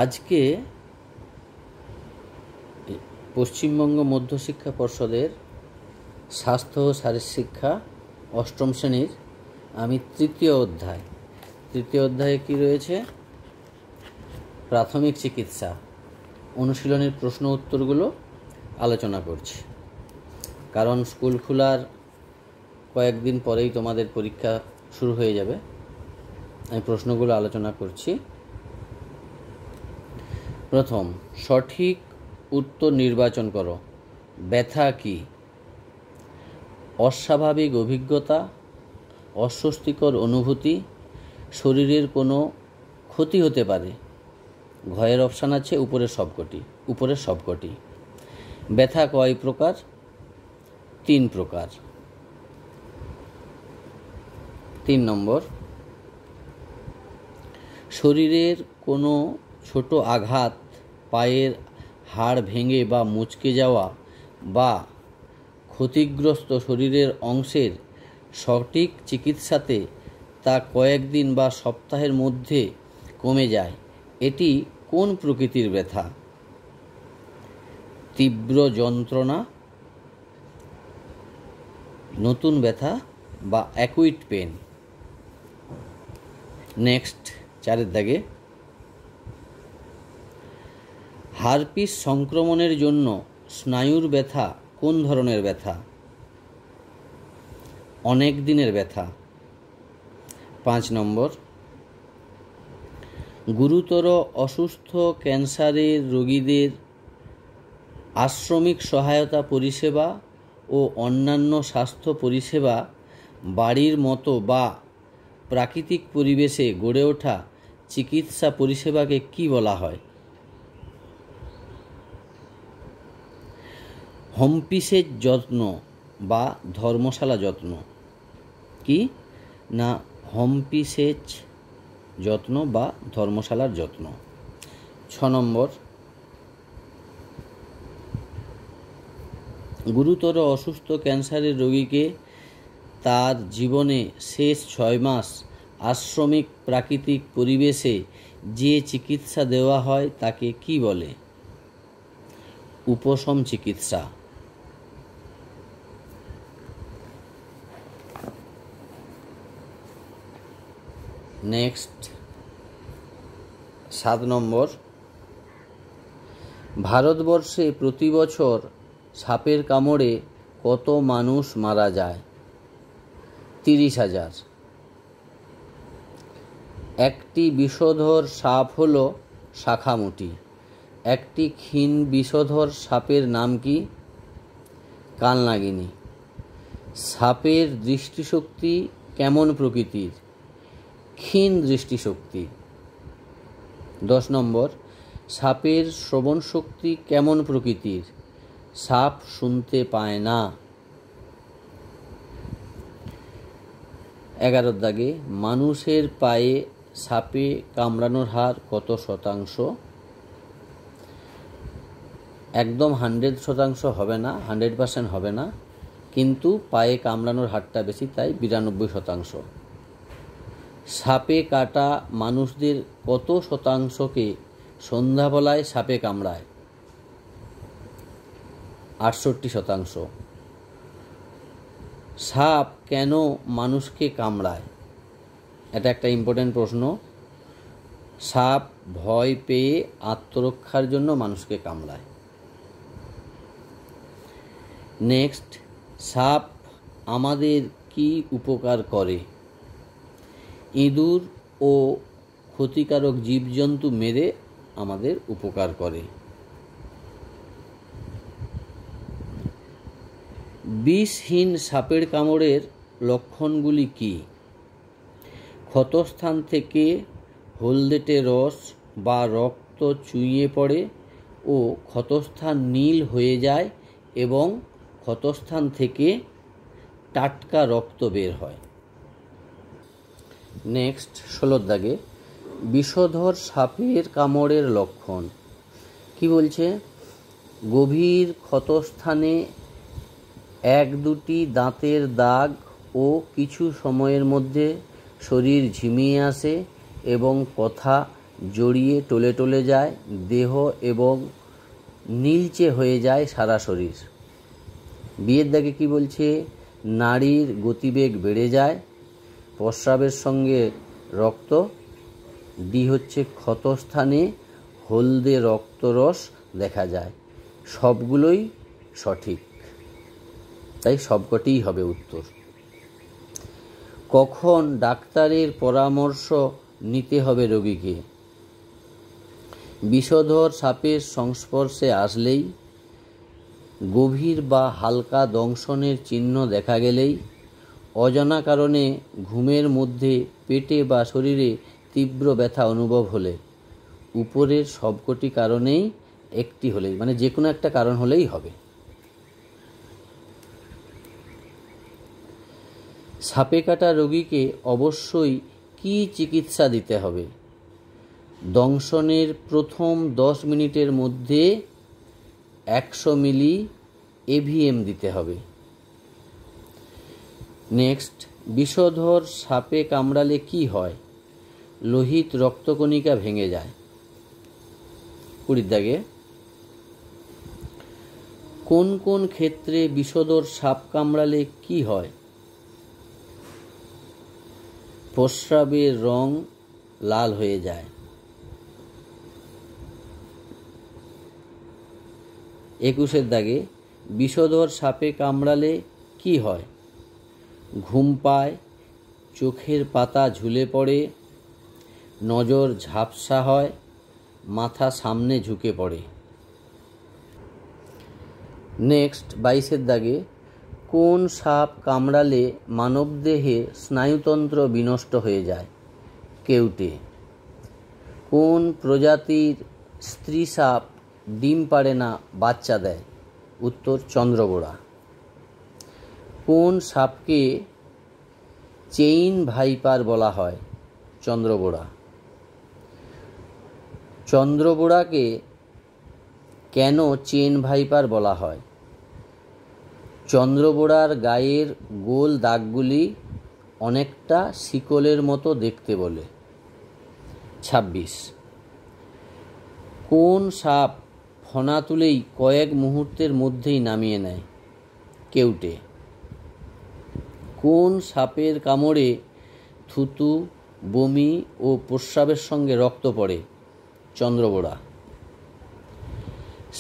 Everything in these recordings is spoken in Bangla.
আজকে পশ্চিমবঙ্গ মধ্যশিক্ষা পর্ষদের স্বাস্থ্য ও শারীরশিক্ষা অষ্টম শ্রেণীর আমি তৃতীয় অধ্যায়ে কি রয়েছে, প্রাথমিক চিকিৎসা অনুশীলনের প্রশ্ন উত্তরগুলো আলোচনা করছি। কারণ স্কুল খোলার কয়েকদিন পরেই তোমাদের পরীক্ষা শুরু হয়ে যাবে, আমি প্রশ্নগুলো আলোচনা করছি। প্রথম, সঠিক উত্তর নির্বাচন করো। ব্যথা কি? অস্বাভাবিক অভিজ্ঞতা, অস্বস্তিকর অনুভূতি, শরীরের কোনো ক্ষতি হতে পারে। ঘয়ের অপশান আছে উপরের সবকটি। ব্যথা কয় প্রকার? 3 প্রকার। 3 নম্বর, শরীরের কোনো ছোট আঘাত, পায়ের হাড় ভেঙে বা মুচকে যাওয়া বা ক্ষতিগ্রস্ত শরীরের অংশের সঠিক চিকিৎসাতে তা কয়েকদিন বা সপ্তাহের মধ্যে কমে যায়। এটি কোন প্রকৃতির ব্যথা? তীব্র যন্ত্রণা, নতুন ব্যথা বা অ্যাকুইট পেন। নেক্সট, 4 দাগে, হারপিস সংক্রমণের জন্য স্নায়ুর ব্যথা কোন ধরনের ব্যথা? অনেক দিনের ব্যথা। 5 নম্বর, গুরুতর অসুস্থ ক্যান্সারের রোগীদের আশ্রমিক সহায়তা পরিষেবা ও অন্যান্য স্বাস্থ্য পরিষেবা বাড়ির মতো বা প্রাকৃতিক পরিবেশে গড়ে ওঠা চিকিৎসা পরিষেবাকে কি বলা হয়? হোমপিসের যত্ন বা ধর্মশালা যত্ন। কি না, হোমপিসেজ যত্ন বা ধর্মশালার যত্ন। 6 নম্বর, গুরুতর অসুস্থ ক্যান্সারের রোগীকে তার জীবনে শেষ 6 মাস আশ্রমিক প্রাকৃতিক পরিবেশে যে চিকিৎসা দেওয়া হয় তাকে কি বলে? উপশম চিকিৎসা। নেক্সট, 7 নম্বর, ভারতবর্ষে প্রতি বছর সাপের কামড়ে কত মানুষ মারা যায়? 30,000। একটি বিষধর সাপ হলো শাখামুটি। একটি ক্ষীণ বিষধর সাপের নাম কি? কালনাগিনী। সাপের দৃষ্টিশক্তি কেমন প্রকৃতির? ক্ষীণ দৃষ্টিশক্তি। 10 নম্বর, সাপের শ্রবণ শক্তি কেমন প্রকৃতির? সাপ শুনতে পায় না। 11 দাগে, মানুষের পায়ে সাপে কামড়ানোর হার কত শতাংশ? একদম 100% হবে না, 100% হবে না, কিন্তু পায়ে কামড়ানোর হারটা বেশি, তাই 92%। সাপে কাটা মানুষদের কত শতাংশকে সন্ধ্যাবেলায় সাপে কামড়ায়? 68%। সাপ কেন মানুষকে কামড়ায়? এটা একটা ইম্পর্টেন্ট প্রশ্ন। সাপ ভয় পেয়ে আত্মরক্ষার জন্য মানুষকে কামড়ায়। নেক্সট, সাপ আমাদের কি উপকার করে? ইঁদুর ও ক্ষতিকারক জীবজন্তু মেরে আমাদের উপকার করে। বিষহীন সাপের কামড়ের লক্ষণগুলি কি? ক্ষতস্থান থেকে হলদেটে রস বা রক্ত চুইয়ে পড়ে ও ক্ষতস্থান নীল হয়ে যায় এবং ক্ষতস্থান থেকে টাটকা রক্ত বের হয়। নেক্সট, 16 দাগে, বিষধর সাপের কামড়ের লক্ষণ কি বলছে? গভীর ক্ষতস্থানে 1-2টি দাঁতের দাগ ও কিছু সময়ের মধ্যে শরীর ঝিমিয়ে আসে এবং কথা জড়িয়ে টলে টলে যায় দেহ এবং নীলচে হয়ে যায় সারা শরীর। বিয়ের দাগে কি বলছে? নাড়ির গতিবেগ বেড়ে যায়, প্রস্রাবের সঙ্গে রক্ত। ডি হচ্ছে ক্ষতস্থানে হলদে রক্তরস দেখা যায়। সবগুলোই সঠিক, তাই সবকটিই হবে উত্তর। কখন ডাক্তারের পরামর্শ নিতে হবে রোগীকে? বিষধর সাপের সংস্পর্শে আসলেই, গভীর বা হালকা দংশনের চিহ্ন দেখা গেলেই, অজানা কারণে ঘুমের মধ্যে পেটে বা শরীরে তীব্র ব্যথা অনুভব হলে, উপরের সবকটি কারণেই একটি হলেই, মানে যে কোনো একটা কারণ হলেই হবে। সাপে কাটা রোগীকে অবশ্যই কি চিকিৎসা দিতে হবে? দংশনের প্রথম 10 মিনিটের মধ্যে 100 মিলি এভিএম দিতে হবে। নেক্সট, বিষধর সাপে কামড়ালে কি হয়? লোহিত রক্তকণিকা ভেঙে যায়। 20 দাগে, কোন কোন ক্ষেত্রে বিষধর সাপ কামড়ালে কি হয়? প্রস্রাবের রং লাল হয়ে যায়। 21 দাগে, বিষধর সাপে কামড়ালে কি হয়? ঘুম পায়, চোখের পাতা ঝুলে পড়ে, নজর ঝাপসা হয়, মাথা সামনে ঝুঁকে পড়ে। নেক্সট 22 দাগে, কোন সাপ কামড়ালে মানবদেহে স্নায়ুতন্ত্র বিনষ্ট হয়ে যায়? কেউটে। কোন প্রজাতির স্ত্রী সাপ ডিম পাড়ে না, বাচ্চা দেয়? উত্তর চন্দ্রবোড়া। কোন সাপকে চেইন ভাইপার বলা হয়? চন্দ্রবোড়া। চন্দ্রবোড়াকে কেন চেইন ভাইপার বলা হয়? চন্দ্রবোড়ার গায়ের গোল দাগগুলি অনেকটা শিকলের মতো দেখতে বলে। 26, কোন সাপ ফনা তুলেই কয়েক মুহূর্তের মধ্যেই নামিয়ে নেয়? কেউটে। কোন সাপের কামড়ে থুতু, বমি ও প্রস্রাবের সঙ্গে রক্ত পড়ে? চন্দ্রবোড়া।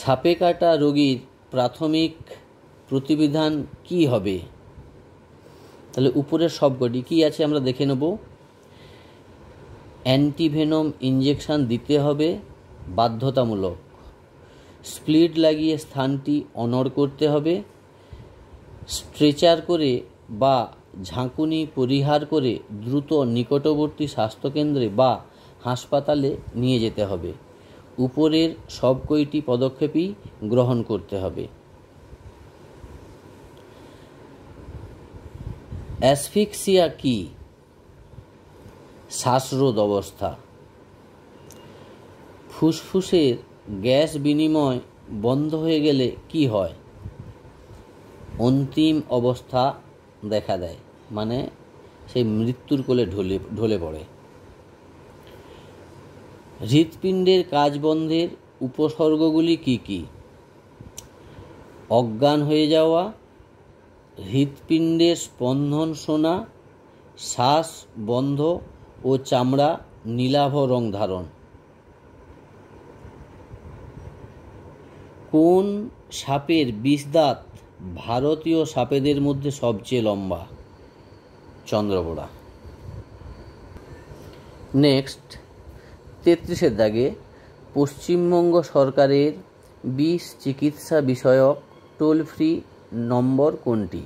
সাপে কাটা রোগীর প্রাথমিক প্রতিবিধান কি হবে? তাহলে উপরের সবকটি কি আছে আমরা দেখে নেব। অ্যান্টিভেনম ইঞ্জেকশন দিতে হবে, বাধ্যতামূলক। স্প্লিট লাগিয়ে স্থানটি অনড় করতে হবে। স্ট্রেচার করে বা ঝাঁকুনি পরিহার করে দ্রুত নিকটবর্তী স্বাস্থ্যকেন্দ্রে বা হাসপাতালে নিয়ে যেতে হবে। উপরের সব কয়টি পদক্ষেপই গ্রহণ করতে হবে। অ্যাসফিক্সিয়া কি? শ্বাসরোধ অবস্থা। ফুসফুসের গ্যাস বিনিময় বন্ধ হয়ে গেলে কি হয়? অন্তিম অবস্থা দেখা দেয়, মানে সেই মৃত্যুর কোলে ঢলে পড়ে। হৃৎপিণ্ডের কাজ বন্ধের উপসর্গগুলি কি কি? অজ্ঞান হয়ে যাওয়া, হৃৎপিণ্ডের স্পন্দন শোনা, শ্বাস বন্ধ ও চামড়া নীলাভ রং ধারণ। কোন সাপের বিষদাঁত ভারতীয় সাপেদের মধ্যে সবচেয়ে লম্বা? চন্দ্রবোড়া। নেক্সট 33 দাগে, পশ্চিমবঙ্গ সরকারের বিষ চিকিৎসা বিষয়ক টোল ফ্রি নম্বর কোনটি?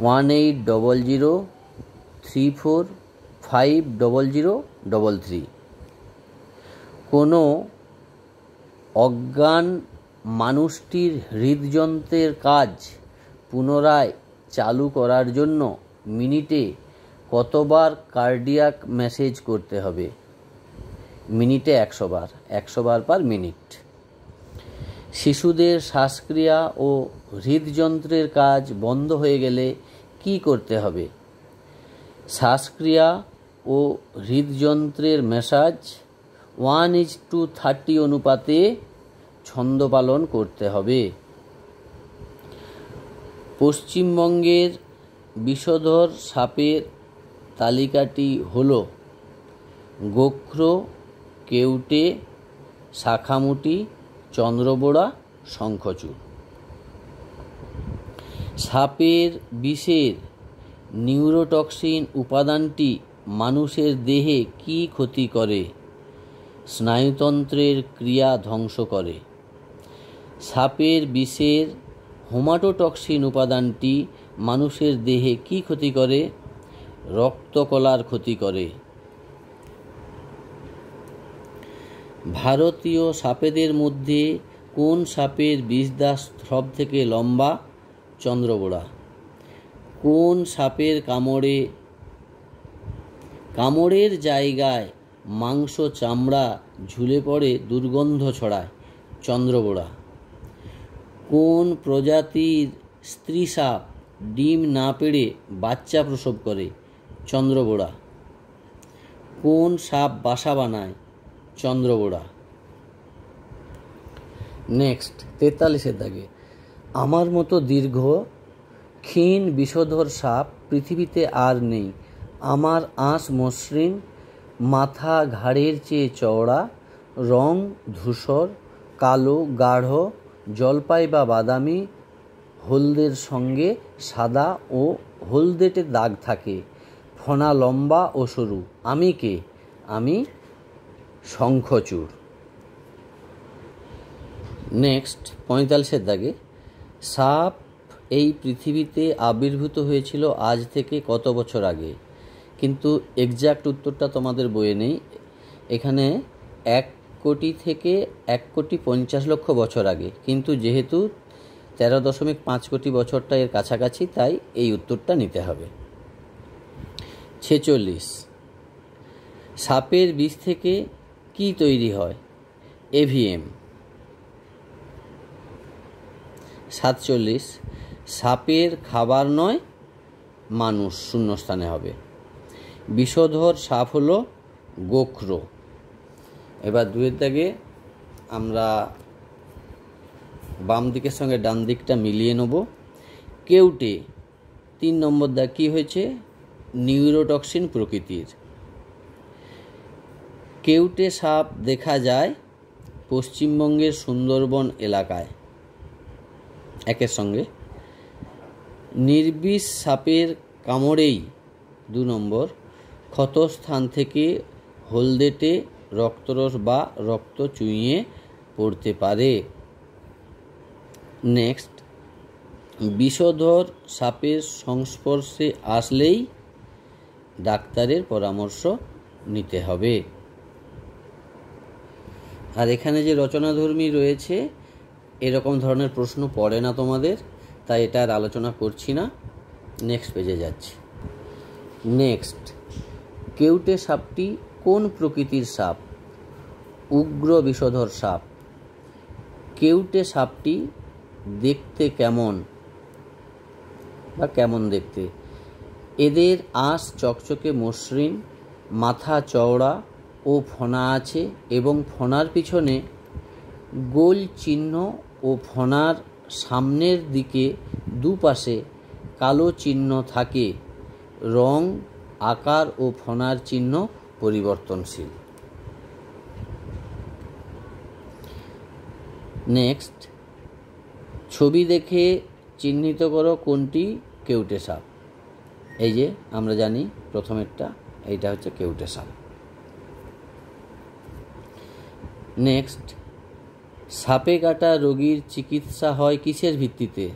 1800345033। কোনো অজ্ঞান মানুষটির হৃদযন্ত্রের কাজ পুনরায় চালু করার জন্য মিনিটে কতবার কার্ডিয়াক ম্যাসেজ করতে হবে? মিনিটে 100 বার, 100 বার পার মিনিট। শিশুদের শ্বাসক্রিয়া ও হৃদযন্ত্রের কাজ বন্ধ হয়ে গেলে কি করতে হবে? শ্বাসক্রিয়া ও হৃদযন্ত্রের ম্যাসাজ 1:30 অনুপাতে ছন্দ পালন করতে হবে। পশ্চিমবঙ্গের বিষধর সাপের তালিকাটি হল গোখ্র, কেউটে, শাখামুটি, চন্দ্রবোড়া, শঙ্খচূড়। সাপের বিষের নিউরোটক্সিন উপাদানটি মানুষের দেহে কী ক্ষতি করে? স্নায়ুতন্ত্রের ক্রিয়া ধ্বংস করে। সাপের বিষের হেমাটোটক্সিন উপাদানটি মানুষের দেহে কী ক্ষতি করে? রক্তকলার ক্ষতি করে। ভারতীয় সাপেদের মধ্যে কোন সাপের বিষদাঁত সবথেকে লম্বা? চন্দ্রবোড়া। কোন সাপের কামড়ের জায়গায় মাংস চামড়া ঝুলে পড়ে দুর্গন্ধ ছড়ায়? চন্দ্রবোড়া। কোন প্রজাতির স্ত্রী সাপ ডিম না পেড়ে বাচ্চা প্রসব করে? চন্দ্রবোড়া। কোন সাপ বাসা বানায়? চন্দ্রবোড়া। নেক্সট 43-এর দাগে, আমার মতো দীর্ঘ ক্ষীণ বিষধর সাপ পৃথিবীতে আর নেই। আমার আঁশ মসৃণ, মাথা ঘাড়ের চেয়ে চওড়া, রং ধূসর, কালো, গাঢ়, জলপাই বা বাদামি, হলদের সঙ্গে সাদা ও হলদেটে দাগ থাকে, ফণা লম্বা ও সরু। আমি কে? আমি শঙ্খচূড়। নেক্সট 45-এর দাগে, সাপ এই পৃথিবীতে আবির্ভূত হয়েছিল আজ থেকে কত বছর আগে? কিন্তু এক্সাক্ট উত্তরটা তোমাদের বইয়ে নেই। এখানে 1 কোটি থেকে 1,50,00,000 বছর আগে, কিন্তু যেহেতু 13.5 কোটি বছরটা এর কাছাকাছি, তাই এই উত্তরটা নিতে হবে। 46, সাপের বিষ থেকে কি তৈরি হয়? এভিএম। 47, সাপের খাবার নয় মানুষ, শূন্যস্থানে হবে। বিষধর সাপ হলো গোখ্র। এবার 2-এর দাগে আমরা বাম দিকের সঙ্গে ডান দিকটা মিলিয়ে নেব। কেউটে 3 নম্বর দাগ কী হয়েছে? নিউরোটক্সিন প্রকৃতির। কেউটে সাপ দেখা যায় পশ্চিমবঙ্গের সুন্দরবন এলাকায়। একের সঙ্গে নির্বিষ সাপের কামড়েই 2 নম্বর ক্ষতস্থান থেকে হলদেটে রক্তরস বা রক্ত চুইয়ে পড়তে পারে। নেক্সট, বিষধর সাপের সংস্পর্শে আসলেই ডাক্তারের পরামর্শ নিতে হবে। আর এখানে যে রচনাধর্মী রয়েছে, এরকম ধরনের প্রশ্ন পড়ে না তোমাদের, তাই এটা আর আলোচনা করছি না। নেক্সট পেজে যাচ্ছি। নেক্সট, কেউটে সাপটি কোন প্রকৃতির সাপ? উগ্র বিষধর সাপ। কেউটে সাপটি দেখতে কেমন বা কেমন দেখতে? এদের আঁশ চকচকে মসৃণ, মাথা চওড়া ও ফণা আছে এবং ফণার পিছনে গোল চিহ্ন ও ফণার সামনের দিকে দুপাশে কালো চিহ্ন থাকে। রং, আকার ও ফণার চিহ্ন পরিবর্তনশীল। নেক্সট, ছবি দেখে চিহ্নিত করো কোনটি কেউটে সাপ। এই যে আমরা জানি প্রথমেরটা, এইটা হচ্ছে কেউটে সাপ। নেক্সট, সাপে কাটা রোগীর চিকিৎসা হয় কিসের ভিত্তিতে?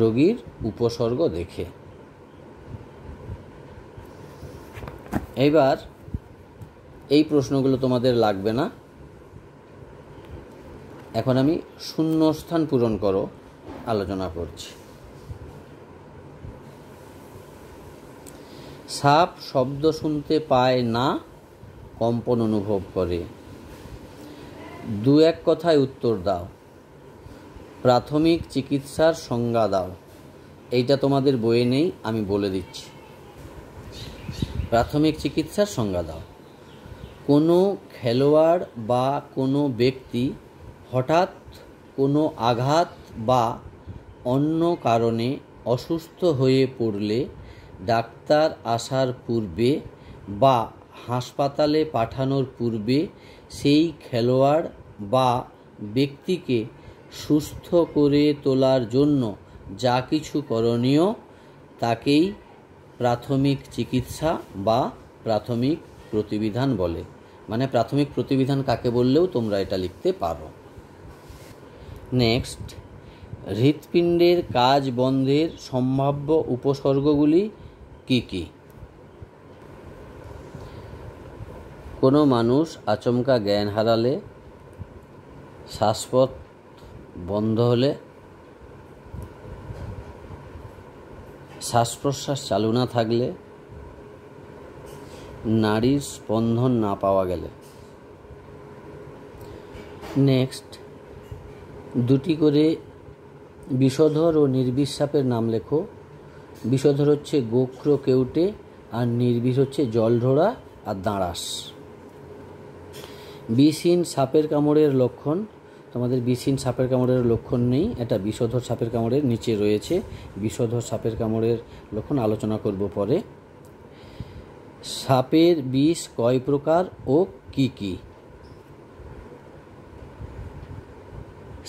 রোগীর উপসর্গ দেখে। এবার এই প্রশ্নগুলো তোমাদের লাগবে না। এখন আমি শূন্যস্থান পূরণ করো আলোচনা করছি। সাপ শব্দ শুনতে পায় না, কম্পন অনুভব করে। 2-1 কথায় উত্তর দাও। প্রাথমিক চিকিৎসার সংজ্ঞা দাও। এইটা তোমাদের বইয়ে নেই, আমি বলে দিচ্ছি। প্রাথমিক চিকিৎসার সংজ্ঞা দাও। কোনো খেলোয়াড় বা কোনো ব্যক্তি হঠাৎ কোনো আঘাত বা অন্য কারণে অসুস্থ হয়ে পড়লে ডাক্তার আসার পূর্বে বা হাসপাতালে পাঠানোর পূর্বে সেই খেলোয়াড় বা ব্যক্তিকে সুস্থ করে তোলার জন্য যা কিছু করণীয় তাকেই প্রাথমিক চিকিৎসা বা প্রাথমিক প্রতিবিধান বলে। মানে প্রাথমিক প্রতিবিধান কাকে বললেও তোমরা এটা লিখতে পারো। নেক্সট, হৃৎপিণ্ডের কাজ বন্ধের সম্ভাব্য উপসর্গগুলি কি কি? কোনো মানুষ আচমকা জ্ঞান হারালে, শ্বাসপথ বন্ধ হলে, শ্বাস প্রশ্বাস চালু না থাকলে, নাড়ির স্পন্দন না পাওয়া গেলে। নেক্সট, দুটি করে বিষধর ও নির্বিষ সাপের নাম লেখো। বিষধর হচ্ছে গোখ্র কেউটে, আর নির্বিষ হচ্ছে জলঢোড়া আর দাঁড়াস। বিষহীন সাপের কামড়ের লক্ষণ। তোমাদের বিষহীন সাপের কামড়ের লক্ষণ নেই, এটা বিষধর সাপের কামড়ের নিচে রয়েছে। বিষধর সাপের কামড়ের লক্ষণ আলোচনা করব পরে। সাপের বিষ কয় প্রকার ও কি কি?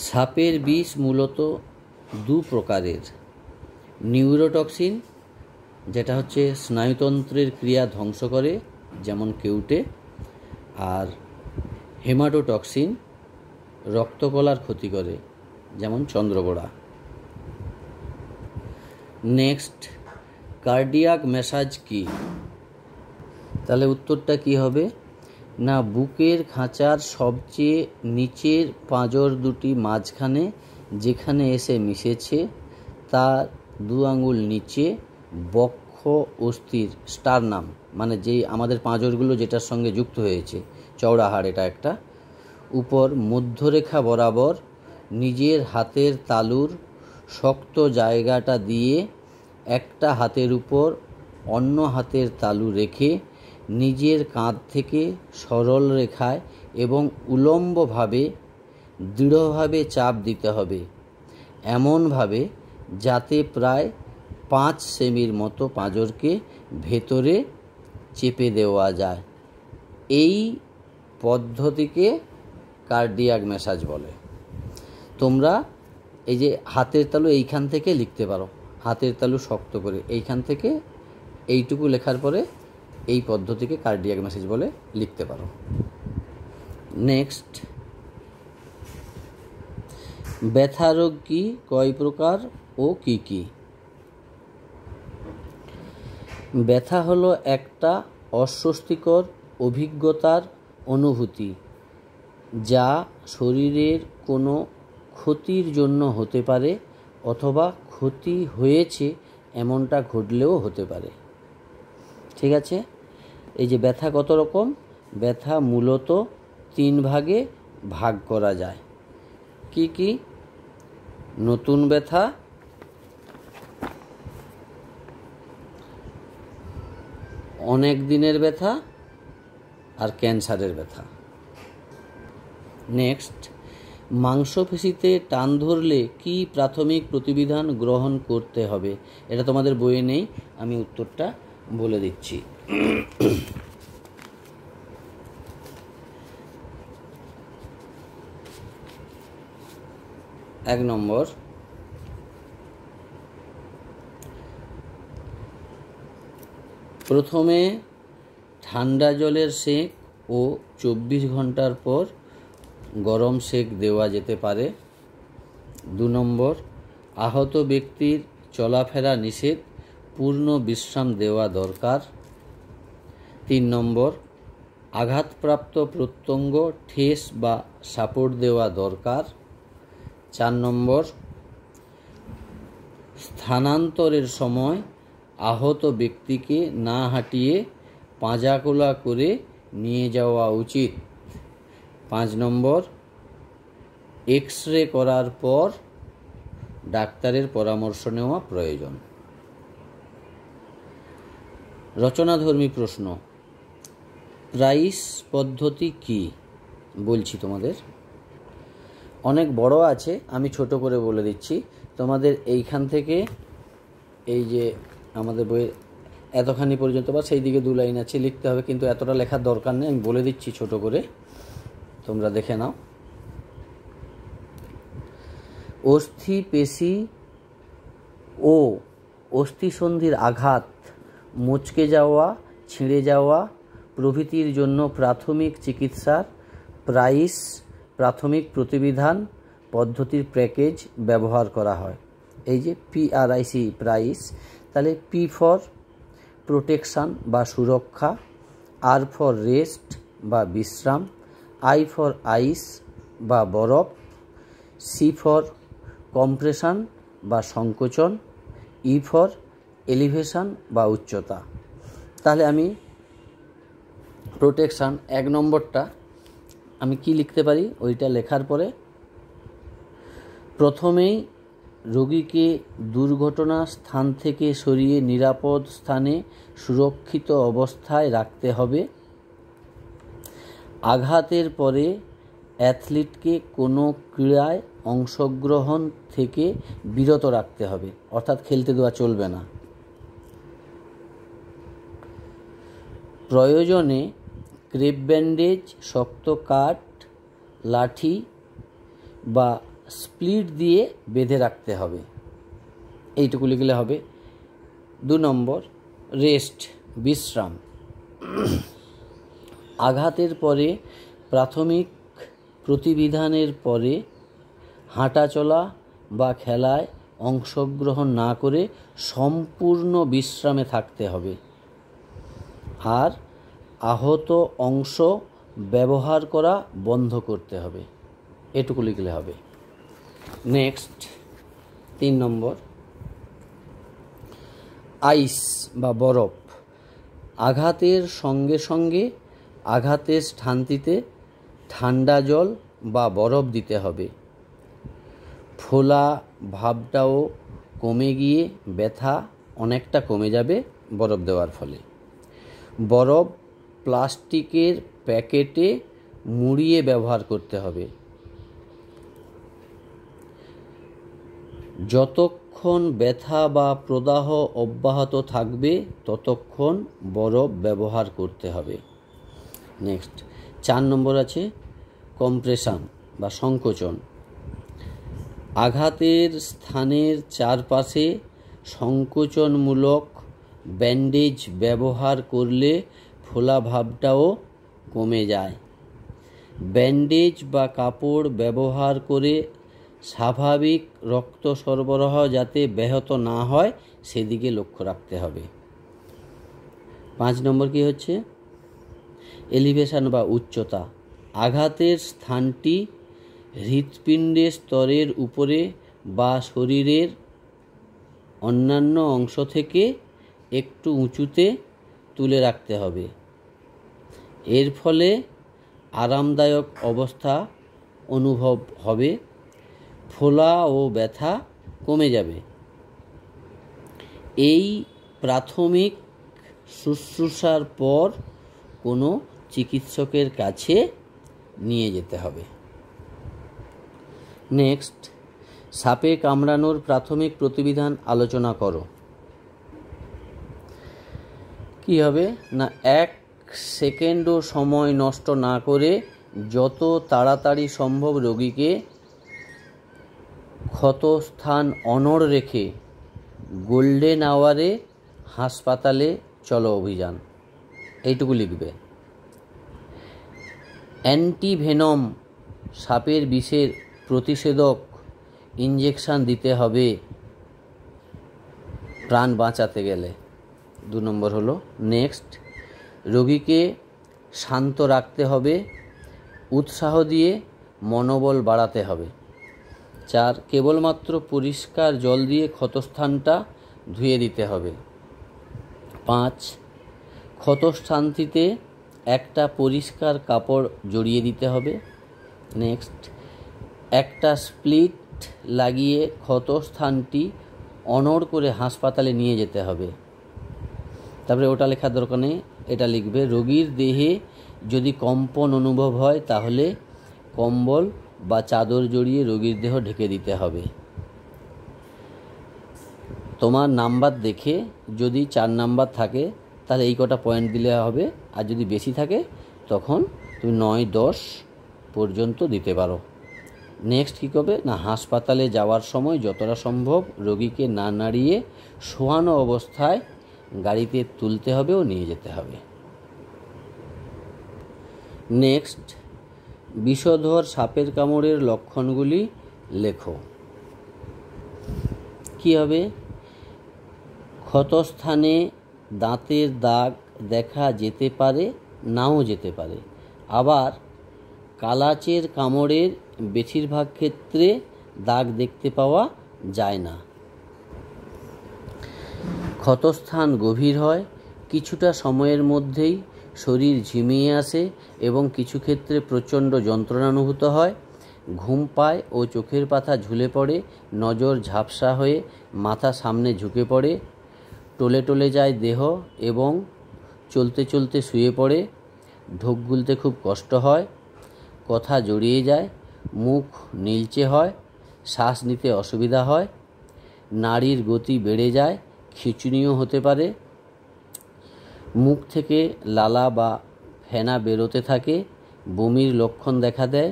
সাপের বিষ মূলত দু প্রকারের। নিউরোটক্সিন, যেটা হচ্ছে স্নায়ুতন্ত্রের ক্রিয়া ধ্বংস করে, যেমন কেউটে। আর হেমাটোটক্সিন, রক্তকলার ক্ষতি করে, যেমন চন্দ্রগোড়া। নেক্সট, কার্ডিয়াক ম্যাসাজ কি? তাহলে উত্তরটা কি হবে না, বুকের খাঁচার সবচেয়ে নিচের পাঁজর দুটি মাঝখানে যেখানে এসে মিশেছে তার 2 আঙ্গুল নিচে বক্ষ অস্থির স্টারনাম, মানে যেই আমাদের পাঁজরগুলো যেটার সঙ্গে যুক্ত হয়েছে, চওড়া হাড় এটা একটা, উপর মধ্যরেখা বরাবর নিজের হাতের তালুর শক্ত জায়গাটা দিয়ে একটা হাতের উপর অন্য হাতের তালু রেখে নিজের কাঁধ থেকে সরল রেখায় এবং উলম্বভাবে দৃঢ়ভাবে চাপ দিতে হবে, এমনভাবে যাতে প্রায় 5 সেমির মতো পাঁজরকে ভেতরে চেপে দেওয়া যায়। এই পদ্ধতিকে কার্ডিয়াক ম্যাসাজ বলে। তোমরা এই যে হাতের তালু এইখান থেকে লিখতে পারো, হাতের তালু শক্ত করে এইখান থেকে এইটুকু লেখার পরে এই পদ্ধতিকে কার্ডিয়াক ম্যাসাজ বলে লিখতে পারো। নেক্সট, ব্যথা রোগ কি, কয় প্রকার ও কি কি? ব্যথা হলো একটা অস্বস্তিকর অভিজ্ঞতার অনুভূতি যা শরীরের কোনো ক্ষতির জন্য হতে পারে অথবা ক্ষতি হয়েছে এমনটা ঘটলেও হতে পারে। ঠিক আছে, এই যে ব্যথা কত রকম? ব্যথা মূলত 3 ভাগে ভাগ করা যায়। কি কি? নতুন ব্যথা, অনেক দিনের ব্যথা, আর ক্যান্সারের ব্যথা। নেক্সট, মাংসপেশিতে টান ধরলে কি প্রাথমিক প্রতিবিধান গ্রহণ করতে হবে? এটা তোমাদের বইয়ে নেই, আমি উত্তরটা বলে দিচ্ছি। 1 নম্বর, প্রথমে ঠান্ডা জলের সেঁক ও 24 ঘন্টার পর গরম সেঁক দেওয়া যেতে পারে। 2 নম্বর, আহত ব্যক্তির চলাফেরা নিষেধ, পূর্ণ বিশ্রাম দেওয়া দরকার। 3 নম্বর, আঘাতপ্রাপ্ত প্রত্যঙ্গ ঠেস বা সাপোর্ট দেওয়া দরকার। 4 নম্বর, স্থানান্তরের সময় আহত ব্যক্তিকে না হাঁটিয়ে পাঁজাকোলা করে নিয়ে যাওয়া উচিত। 5 নম্বর, এক্স রে করার পর ডাক্তারের পরামর্শ নেওয়া প্রয়োজন। রচনাধর্মী প্রশ্ন। প্রাইস পদ্ধতি কি বলছি তোমাদের, অনেক বড় আছে, আমি ছোট করে বলে দিচ্ছি তোমাদের। এইখান থেকে এই যে আমাদের বইয়ের এতখানি পর্যন্ত বা সেই দিকে 2 লাইন আছে, লিখতে হবে, কিন্তু এতটা লেখার দরকার নেই, আমি বলে দিচ্ছি ছোট করে, তোমরা দেখে নাও। অস্থি, পেশি ও অস্থিসন্ধির আঘাত, মচকে যাওয়া, ছিঁড়ে যাওয়া প্রভৃতির জন্য প্রাথমিক চিকিৎসার প্রাইস, প্রাথমিক প্রতিবিধান পদ্ধতির প্যাকেজ ব্যবহার করা হয়। এই যে PRIC, প্রাইস, তাহলে P ফর প্রোটেকশান বা সুরক্ষা, R ফর রেস্ট বা বিশ্রাম, I ফর আইস বা বরফ, C ফর কম্প্রেশন বা সংকোচন, E ফর এলিভেশন বা উচ্চতা। তাহলে আমি প্রোটেকশান 1 নম্বরটা আমি কি লিখতে পারি, ওইটা লেখার পরে প্রথমেই রোগীকে দুর্ঘটনা স্থান থেকে সরিয়ে নিরাপদ স্থানে সুরক্ষিত অবস্থায় রাখতে হবে। আঘাতের পরে অ্যাথলিটকে কোনো ক্রীড়ায় অংশগ্রহণ থেকে বিরত রাখতে হবে, অর্থাৎ খেলতে দেওয়া চলবে না। প্রয়োজনে ক্রেপ ব্যান্ডেজ, শক্ত কাঠ, লাঠি বা স্প্লিট দিয়ে বেঁধে রাখতে হবে। এইটুকু লিখলে হবে। 2 নম্বর, রেস্ট, বিশ্রাম। আঘাতের পরে প্রাথমিক প্রতিবিধানের পরে হাঁটাচলা বা খেলায় অংশগ্রহণ না করে সম্পূর্ণ বিশ্রামে থাকতে হবে। আর আহত অংশ ব্যবহার করা বন্ধ করতে হবে। এটুকু লিখলে হবে। নেক্সট 3 নম্বর, আইস বা বরফ। আঘাতের সঙ্গে সঙ্গে আঘাতের স্থানটিতে ঠান্ডা জল বা বরফ দিতে হবে। ফোলা ভাবটাও কমে গিয়ে ব্যথা অনেকটা কমে যাবে বরফ দেওয়ার ফলে। বরফ প্লাস্টিকের প্যাকেটে মুড়িয়ে ব্যবহার করতে হবে। যতক্ষণ ব্যথা বা প্রদাহ অব্যাহত থাকবে ততক্ষণ বরফ ব্যবহার করতে হবে। নেক্সট 4 নম্বর আছে কম্প্রেশন বা সংকোচন। আঘাতের স্থানের চারপাশে সংকোচনমূলক ব্যান্ডেজ ব্যবহার করলে ফোলা ভাবটাও কমে যায়। ব্যান্ডেজ বা কাপড় ব্যবহার করে স্বাভাবিক রক্ত সরবরাহ যাতে ব্যাহত না হয় সেদিকে লক্ষ্য রাখতে হবে। 5 নম্বর কি হচ্ছে, এলিভেশন বা উচ্চতা। আঘাতের স্থানটি হৃৎপিণ্ডের স্তরের উপরে বা শরীরের অন্যান্য অংশ থেকে একটু উঁচুতে তুলে রাখতে হবে। এর ফলে আরামদায়ক অবস্থা অনুভব হবে, ফোলা ও ব্যথা কমে যাবে। এই প্রাথমিক শুশ্রূষার পর কোনো চিকিৎসকের কাছে নিয়ে যেতে হবে। নেক্সট, সাপে কামড়ানোর প্রাথমিক প্রতিবিধান আলোচনা করো। কি হবে না, 1 সেকেন্ডও সময় নষ্ট না করে যত তাড়াতাড়ি সম্ভব রোগীকে ক্ষতস্থান অনড় রেখে গোল্ডেন আওয়ারে হাসপাতালে চলো অভিযান। এইটুকু লিখবে। অ্যান্টিভেনম, সাপের বিষের প্রতিষেধক ইঞ্জেকশন দিতে হবে প্রাণ বাঁচাতে গেলে। 2 নম্বর হলো। নেক্সট, রোগীকে শান্ত রাখতে হবে, উৎসাহ দিয়ে মনোবল বাড়াতে হবে। 4, কেবলমাত্র পরিষ্কার জল দিয়ে ক্ষতস্থানটা ধুয়ে দিতে হবে। 5, ক্ষতস্থানটিতে একটা পরিষ্কার কাপড় জড়িয়ে দিতে হবে। নেক্সট, একটা স্প্লিট লাগিয়ে ক্ষতস্থানটি অনড় করে হাসপাতালে নিয়ে যেতে হবে। তারপরে ওটা লেখার দরকার নেই, এটা লিখবে রোগীর দেহে যদি কম্পন অনুভব হয় তাহলে কম্বল বা চাদর জড়িয়ে রোগীর দেহ ঢেকে দিতে হবে। তোমার নাম্বার দেখে যদি 4 নাম্বার থাকে তাহলে এই কটা পয়েন্ট দিলে হবে, আর যদি বেশি থাকে তখন তুমি 9-10 পর্যন্ত দিতে পারো। নেক্সট কী করবে না, হাসপাতালে যাওয়ার সময় যতটা সম্ভব রোগীকে না নাড়িয়ে শোয়ানো অবস্থায় গাড়িতে তুলতে হবে ও নিয়ে যেতে হবে। নেক্সট, বিষধর সাপের কামড়ের লক্ষণগুলি লেখো। কী হবে, ক্ষতস্থানে দাঁতের দাগ দেখা যেতে পারে, নাও যেতে পারে। আবার কালাচের কামড়ের বেশিরভাগ ক্ষেত্রে দাগ দেখতে পাওয়া যায় না। ক্ষতস্থান গভীর হয়, কিছুটা সময়ের মধ্যেই শরীর ঝিমিয়ে আসে এবং কিছু ক্ষেত্রে প্রচণ্ড যন্ত্রণা অনুভূত হয়। ঘুম পায় ও চোখের পাতা ঝুলে পড়ে, নজর ঝাপসা হয়ে মাথা সামনে ঝুঁকে পড়ে, টলে টলে যায় দেহ এবং চলতে চলতে শুয়ে পড়ে। ঢোক গিলতে খুব কষ্ট হয়, কথা জড়িয়ে যায়, মুখ নীলচে হয়, শ্বাস নিতে অসুবিধা হয়, নাড়ির গতি বেড়ে যায়, খিঁচুনিও হতে পারে, মুখ থেকে লালা বা ফেনা বেরোতে থাকে, বমির লক্ষণ দেখা দেয়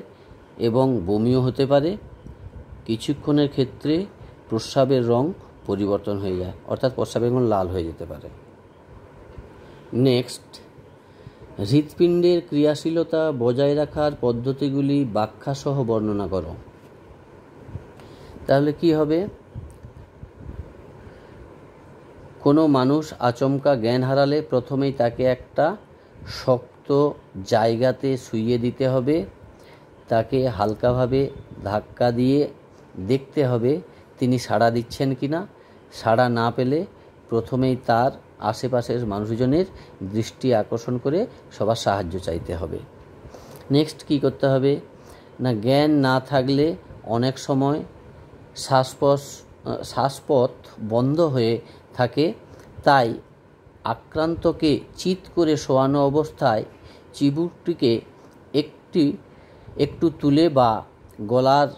এবং বমিও হতে পারে। কিছুক্ষণের ক্ষেত্রে প্রস্রাবের রং পরিবর্তন হয়ে যায়, অর্থাৎ প্রস্রাবের রং লাল হয়ে যেতে পারে। নেক্সট, হৃৎপিণ্ডের ক্রিয়াশীলতা বজায় রাখার পদ্ধতিগুলি ব্যাখ্যাসহ বর্ণনা করো। তাহলে কি হবে, কোনো মানুষ আচমকা জ্ঞান হারালে প্রথমেই তাকে একটা শক্ত জায়গাতে শুইয়ে দিতে হবে। তাকে হালকাভাবে ধাক্কা দিয়ে দেখতে হবে তিনি সাড়া দিচ্ছেন কিনা। সাড়া না পেলে প্রথমেই তার আশেপাশের মানুষজনের দৃষ্টি আকর্ষণ করে সবার সাহায্য চাইতে হবে। নেক্সট কি করতে হবে না, জ্ঞান না থাকলে অনেক সময় শ্বাসপথ বন্ধ হয়ে থাকে, তাই আক্রান্তকে চিৎ করে শোয়ানো অবস্থায় চিবুকটিকে একটু তুলে বা গলার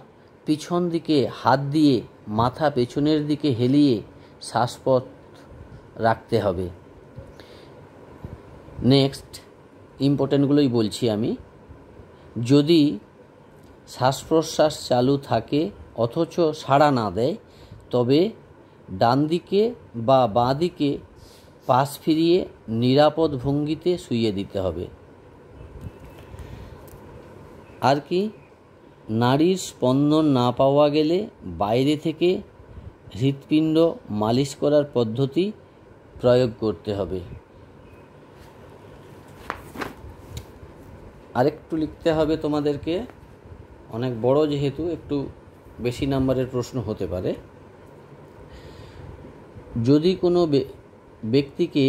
পিছন দিকে হাত দিয়ে মাথা পেছনের দিকে হেলিয়ে শ্বাসপথ রাখতে হবে। নেক্সট, ইম্পর্টেন্টগুলোই বলছি আমি। যদি শ্বাস প্রশ্বাস চালু থাকে অথচ সাড়া না দেয়, তবে ডান দিকে বা বাঁ দিকে পাশ ফিরিয়ে নিরাপদ ভঙ্গিতে শুইয়ে দিতে হবে। আর কি, নাড়ির স্পন্দন না পাওয়া গেলে বাইরে থেকে হৃৎপিণ্ড মালিশ করার পদ্ধতি প্রয়োগ করতে হবে। আরেকটু লিখতে হবে তোমাদেরকে, অনেক বড় যেহেতু একটু বেশি নাম্বারের প্রশ্ন হতে পারে। যদি কোনো ব্যক্তিকে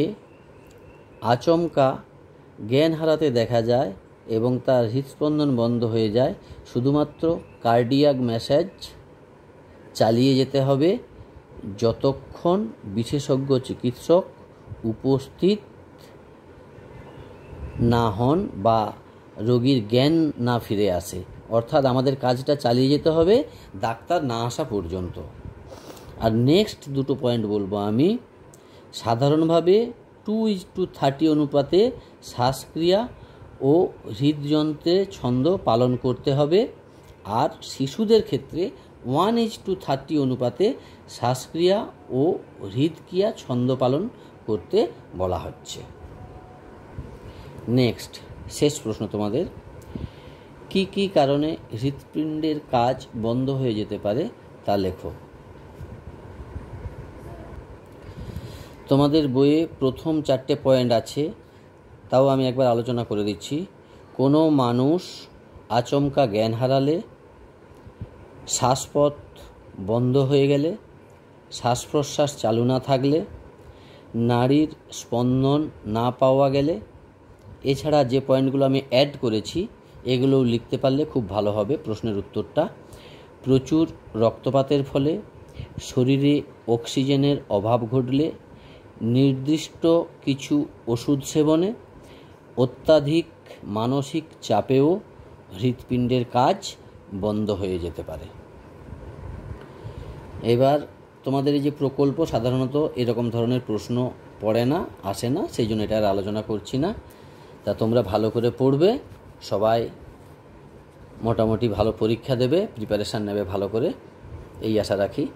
আচমকা জ্ঞান হারাতে দেখা যায় এবং তার হৃৎস্পন্দন বন্ধ হয়ে যায়, শুধুমাত্র কার্ডিয়াক ম্যাসাজ চালিয়ে যেতে হবে যতক্ষণ বিশেষজ্ঞ চিকিৎসক উপস্থিত না হন বা রোগীর জ্ঞান না ফিরে আসে। অর্থাৎ আমাদের কাজটা চালিয়ে যেতে হবে ডাক্তার না আসা পর্যন্ত। আর নেক্সট দুটো পয়েন্ট বলবো আমি। সাধারণভাবে 2:30 অনুপাতে শ্বাসক্রিয়া ও হৃদযন্ত্রের ছন্দ পালন করতে হবে। আর শিশুদের ক্ষেত্রে 1:30 অনুপাতে শ্বাসক্রিয়া ও হৃদক্রিয়া ছন্দ পালন করতে বলা হচ্ছে। নেক্সট, শেষ প্রশ্ন তোমাদের, কি কি কারণে হৃৎপিণ্ডের কাজ বন্ধ হয়ে যেতে পারে তা লেখো। তোমাদের বইয়ে প্রথম 4টে পয়েন্ট আছে, তাও আমি একবার আলোচনা করে দিচ্ছি। কোনো মানুষ আচমকা জ্ঞান হারালে, শ্বাসপথ বন্ধ হয়ে গেলে, শ্বাস প্রশ্বাস চালু না থাকলে, নাড়ির স্পন্দন না পাওয়া গেলে। এছাড়া যে পয়েন্টগুলো আমি অ্যাড করেছি এগুলোও লিখতে পারলে খুব ভালো হবে প্রশ্নের উত্তরটা। প্রচুর রক্তপাতের ফলে, শরীরে অক্সিজেনের অভাব ঘটলে, নির্দিষ্ট কিছু ওষুধ সেবনে, অত্যাধিক মানসিক চাপেও হৃৎপিণ্ডের কাজ বন্ধ হয়ে যেতে পারে। এবার তোমাদের এই যে প্রকল্প, সাধারণত এরকম ধরনের প্রশ্ন পড়ে না, আসে না, সেই জন্য এটা আর আলোচনা করছি না। তা তোমরা ভালো করে পড়বে, সবাই মোটামুটি ভালো পরীক্ষা দেবে, প্রিপারেশান নেবে ভালো করে, এই আশা রাখি।